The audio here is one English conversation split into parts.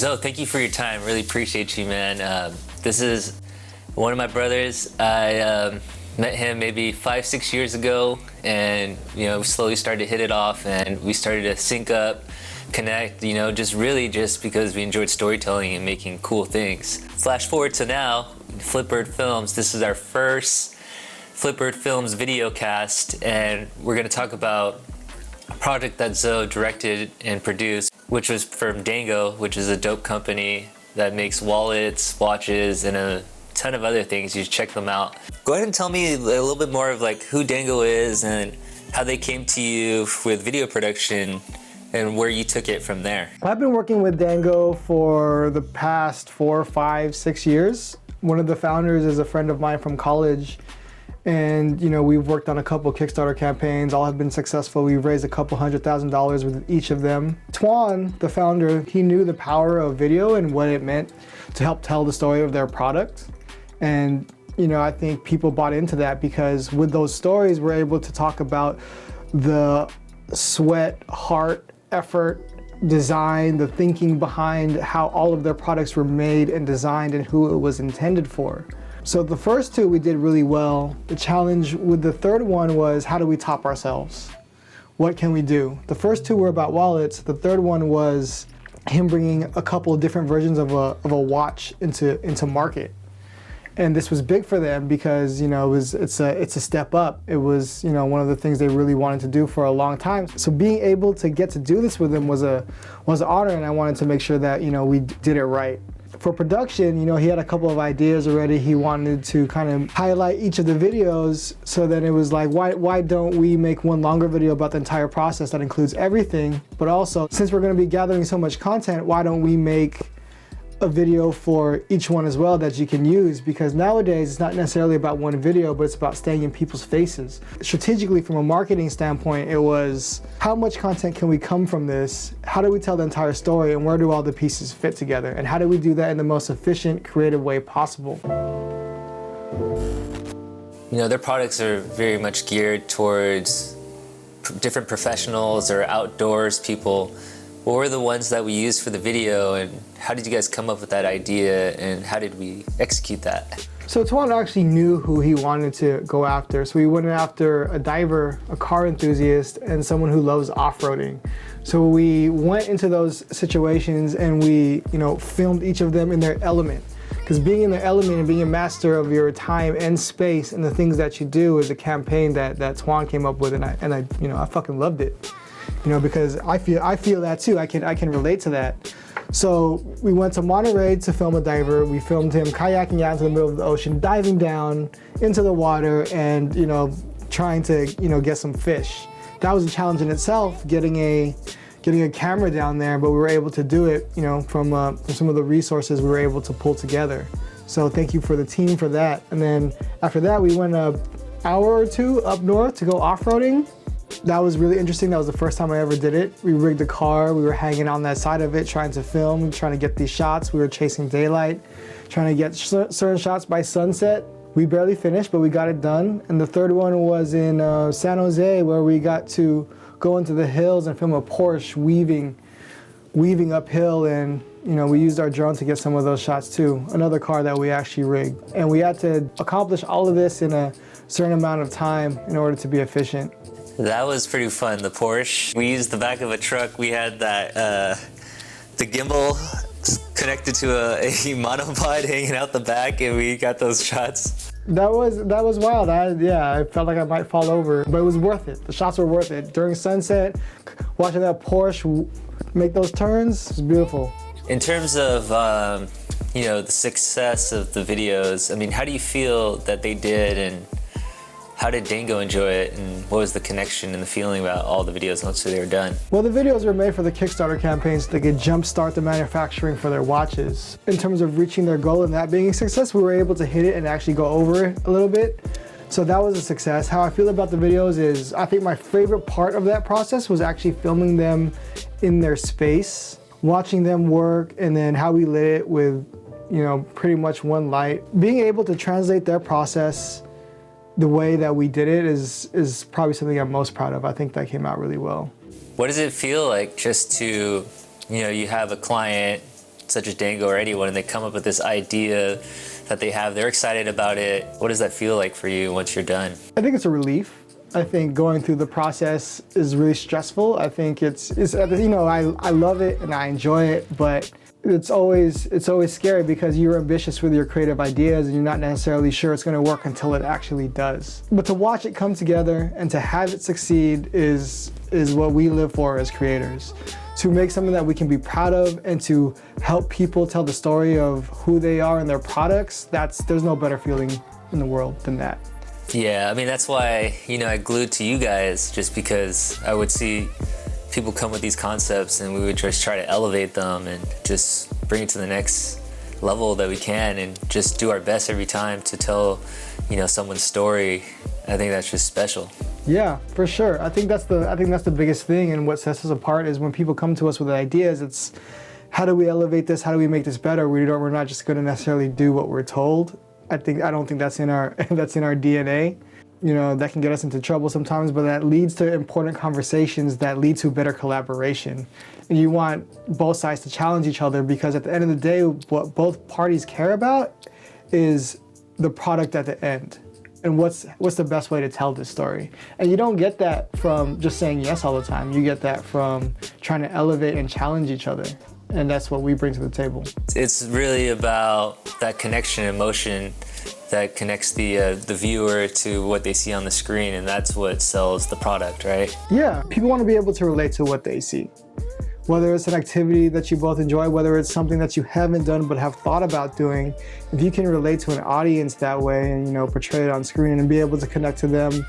Zo, thank you for your time. Really appreciate you, man. This is one of my brothers. I met him maybe 5-6 years ago, and we slowly started to hit it off, and we started to sync up, connect, just because we enjoyed storytelling and making cool things. Flash forward to now, Flipbird Films. This is our first Flipbird Films video cast, and we're going to talk about a project that Zo directed and produced, which was from Dango, which is a dope company that makes wallets, watches, and a ton of other things. You should check them out. Go ahead and tell me a little bit more of who Dango is and how they came to you with video production and where you took it from there. I've been working with Dango for the past 4, 5, 6 years. One of the founders is a friend of mine from college, and we've worked on a couple Kickstarter campaigns. All have been successful. We've raised a couple $100,000 with each of them. Tuan, the founder, he knew the power of video and what it meant to help tell the story of their product. And I think people bought into that because with those stories, we're able to talk about the sweat, heart, effort, design, the thinking behind how all of their products were made and designed and who it was intended for. So the first two we did really well. The challenge with the third one was, how do we top ourselves? What can we do? The first two were about wallets. The third one was him bringing a couple of different versions of a watch into market. And this was big for them because it's a step up. It was one of the things they really wanted to do for a long time. So being able to get to do this with them was an honor, and I wanted to make sure that we did it right. For production, he had a couple of ideas already. He wanted to kind of highlight each of the videos, so that it was like, why don't we make one longer video about the entire process that includes everything? But also, since we're going to be gathering so much content, why don't we make a video for each one as well that you can use? Because nowadays it's not necessarily about one video, but it's about staying in people's faces. Strategically, from a marketing standpoint, it was, how much content can we come from this? How do we tell the entire story, and where do all the pieces fit together? And how do we do that in the most efficient, creative way possible? Their products are very much geared towards different professionals or outdoors people. What were the ones that we used for the video, and how did you guys come up with that idea, and how did we execute that? So Tuan actually knew who he wanted to go after. So we went after a diver, a car enthusiast, and someone who loves off-roading. So we went into those situations and we filmed each of them in their element. Because being in the element and being a master of your time and space and the things that you do is a campaign that Tuan came up with, and I fucking loved it. Because I feel that too. I can relate to that. So we went to Monterey to film a diver. We filmed him kayaking out into the middle of the ocean, diving down into the water, and trying to get some fish. That was a challenge in itself, getting a camera down there, but we were able to do it from some of the resources we were able to pull together. So thank you for the team for that. And then after that, we went an hour or two up north to go off-roading. That was really interesting. That was the first time I ever did it. We rigged a car, we were hanging on that side of it, trying to film, trying to get these shots. We were chasing daylight, trying to get certain shots by sunset. We barely finished, but we got it done. And the third one was in San Jose, where we got to go into the hills and film a Porsche weaving uphill, and we used our drone to get some of those shots too. Another car that we actually rigged. And we had to accomplish all of this in a certain amount of time in order to be efficient. That was pretty fun, the Porsche. We used the back of a truck. We had that, the gimbal connected to a monopod hanging out the back, and we got those shots. That was wild. I felt like I might fall over, but it was worth it. The shots were worth it. During sunset, watching that Porsche make those turns, it was beautiful. In terms of, the success of the videos, how do you feel that they did, and how did Dango enjoy it, and what was the connection and the feeling about all the videos once they were done? Well, the videos were made for the Kickstarter campaign so they could jumpstart the manufacturing for their watches. In terms of reaching their goal and that being a success, we were able to hit it and actually go over it a little bit. So that was a success. How I feel about the videos is, I think my favorite part of that process was actually filming them in their space, watching them work, and then how we lit it with, pretty much one light. Being able to translate their process the way that we did it is probably something I'm most proud of. I think that came out really well. What does it feel like just to, you have a client, such as Dango or anyone, and they come up with this idea that they have, they're excited about it. What does that feel like for you once you're done? I think it's a relief. I think going through the process is really stressful. I think it's you know, I love it and I enjoy it, but it's always scary because you're ambitious with your creative ideas and you're not necessarily sure it's going to work until it actually does. But to watch it come together and to have it succeed is what we live for as creators. To make something that we can be proud of and to help people tell the story of who they are and their products, there's no better feeling in the world than that. Yeah, I mean, that's why, you know, I glued to you guys, just because I would see people come with these concepts and we would just try to elevate them and just bring it to the next level that we can and just do our best every time to tell, you know, someone's story. I think that's just special. Yeah, for sure. I think that's the biggest thing, and what sets us apart is when people come to us with ideas, it's how do we elevate this? How do we make this better? We're not just going to necessarily do what we're told. I don't think that's in our DNA. You know, that can get us into trouble sometimes, but that leads to important conversations that lead to better collaboration. And you want both sides to challenge each other, because at the end of the day, what both parties care about is the product at the end. And what's the best way to tell this story? And you don't get that from just saying yes all the time. You get that from trying to elevate and challenge each other. And that's what we bring to the table. It's really about that connection, emotion that connects the viewer to what they see on the screen, and that's what sells the product, right? Yeah, people want to be able to relate to what they see. Whether it's an activity that you both enjoy, whether it's something that you haven't done but have thought about doing, if you can relate to an audience that way and, you know, portray it on screen and be able to connect to them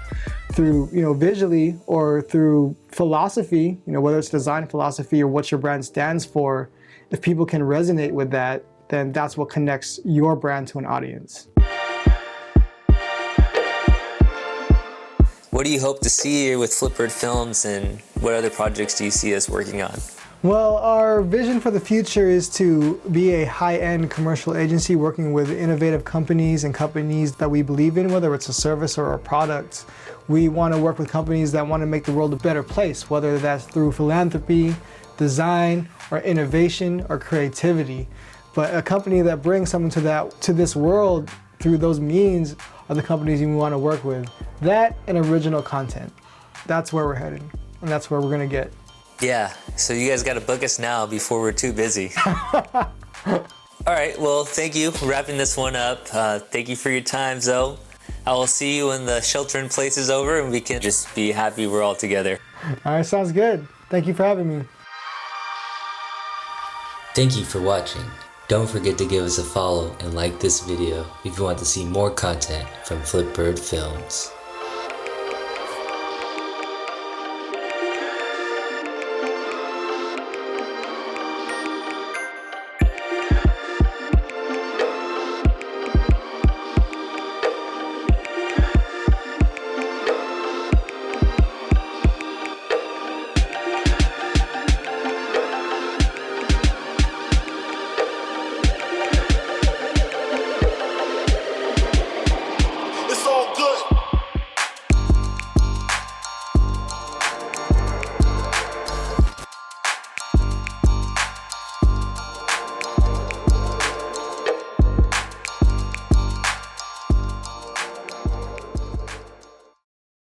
through, you know, visually or through philosophy, you know, whether it's design philosophy or what your brand stands for, if people can resonate with that, then that's what connects your brand to an audience. What do you hope to see here with Flipbird Films, and what other projects do you see us working on? Well, our vision for the future is to be a high-end commercial agency working with innovative companies and companies that we believe in, whether it's a service or a product. We want to work with companies that want to make the world a better place, whether that's through philanthropy, design, or innovation, or creativity. But a company that brings something to this world through those means are the companies you want to work with. That and original content. That's where we're headed, and that's where we're going to get. Yeah, so you guys got to book us now before we're too busy. All right, well, thank you for wrapping this one up. Thank you for your time, Zo. I will see you when the shelter in place is over and we can just be happy we're all together. All right, sounds good. Thank you for having me. Thank you for watching. Don't forget to give us a follow and like this video if you want to see more content from Flipbird Films.